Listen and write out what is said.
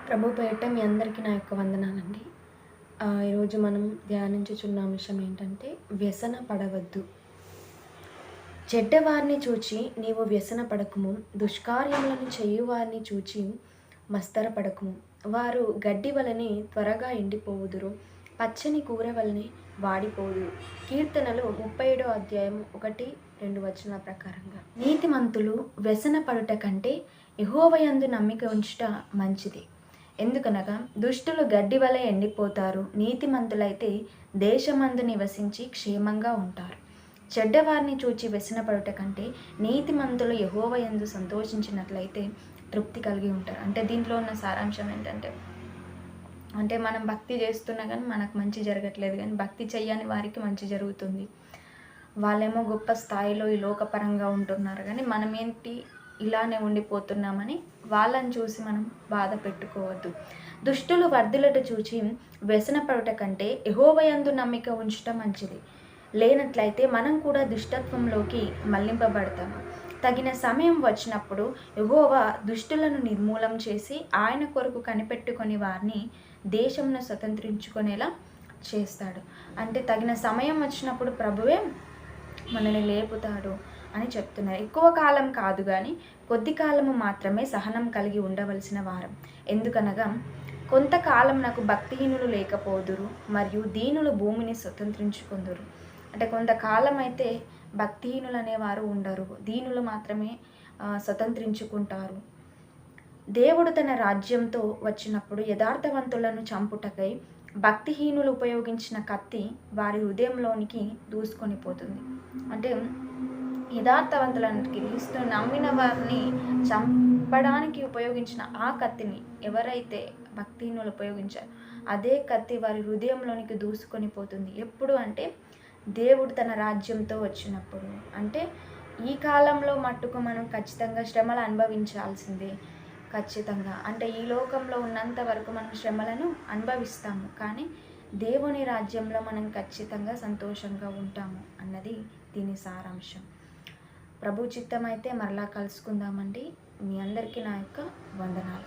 ప్రభు పేరిట మీ అందరికీ నా యొక్క వందనాలండి. ఈరోజు మనం ధ్యానించుచున్న అంశం ఏంటంటే వ్యసన పడవద్దు. చెడ్డవారిని చూచి నీవు వ్యసన పడకుము, దుష్కార్యములను చేయువారిని చూచి మస్తరపడకుము. వారు గడ్డి వలనే త్వరగా ఎండిపోవుదురు, పచ్చని కూర వలనే వాడిపోవుదురు. కీర్తనలు 37వ అధ్యాయం 1-2 వచనాల ప్రకారంగా. నీతిమంతులు వ్యసన పడుట కంటే యెహోవాయందు నమ్మిక ఉంచుట మంచిది. ఎందుకనగా దుష్టులు గడ్డి వలె ఎండిపోతారు, నీతిమంతులైతే దేశమందు నివసించి క్షేమంగా ఉంటారు. చెడ్డవారిని చూచి వ్యసనపడుట కంటే నీతిమంతులు యెహోవాయందు సంతోషించినట్లయితే తృప్తి కలిగి ఉంటారు. అంటే దీంట్లో ఉన్న సారాంశం ఏంటంటే, మనం భక్తి చేస్తున్నా కానీ మనకు మంచి జరగట్లేదు, కానీ భక్తి చెయ్యని వారికి మంచి జరుగుతుంది. వాళ్ళేమో గొప్ప స్థాయిలో ఈ లోకపరంగా ఉంటున్నారు, కానీ మనం ఏంటి ఇలానే ఉండిపోతున్నామని వాళ్ళని చూసి మనం బాధ పెట్టుకోవద్దు. దుష్టులు వర్ధిల్లట చూచి వ్యసనపడుట కంటే యెహోవాయందు నమ్మిక ఉంచటం మంచిది. లేనట్లయితే మనం కూడా దుష్టత్వంలోకి మళ్లింపబడతాము. తగిన సమయం వచ్చినప్పుడు యెహోవా దుష్టులను నిర్మూలం చేసి ఆయన కొరకు కనిపెట్టుకొని వారిని దేశంను స్వతంత్రించుకునేలా చేస్తాడు. అంటే తగిన సమయం వచ్చినప్పుడు ప్రభువే మనల్ని లేపుతాడు అని చెప్తున్నారు. ఎక్కువ కాలం కాదు, కానీ కొద్ది కాలము మాత్రమే సహనం కలిగి ఉండవలసిన వారం. ఎందుకనగా కొంతకాలం నాకు భక్తిహీనులు లేకపోదురు, మరియు దీనులు భూమిని స్వతంత్రించుకుందురు. అంటే కొంతకాలం అయితే భక్తిహీనులు అనేవారు ఉండరు, దీనులు మాత్రమే స్వతంత్రించుకుంటారు. దేవుడు తన రాజ్యంతో వచ్చినప్పుడు యథార్థవంతులను చంపుటకై భక్తిహీనులు ఉపయోగించిన కత్తి వారి హృదయంలోనికి దూసుకొని పోతుంది. అంటే యథార్థవంతులను క్రీస్తు నమ్మిన వారిని చంపడానికి ఉపయోగించిన ఆ కత్తిని ఎవరైతే భక్తిహీనులు ఉపయోగించారో అదే కత్తి వారి హృదయంలోనికి దూసుకొని పోతుంది. ఎప్పుడు అంటే దేవుడు తన రాజ్యంతో వచ్చినప్పుడు. అంటే ఈ కాలంలో మట్టుకు మనం ఖచ్చితంగా శ్రమలు అనుభవించాల్సిందే, ఖచ్చితంగా. అంటే ఈ లోకంలో ఉన్నంత వరకు మనం శ్రమలను అనుభవిస్తాము, కానీ దేవుని రాజ్యంలో మనం ఖచ్చితంగా సంతోషంగా ఉంటాము అన్నది దీని సారాంశం. ప్రభు చిత్తమైతే మరలా కలుసుకుందామండి. మీ అందరికీ నా యొక్క వందనాలు.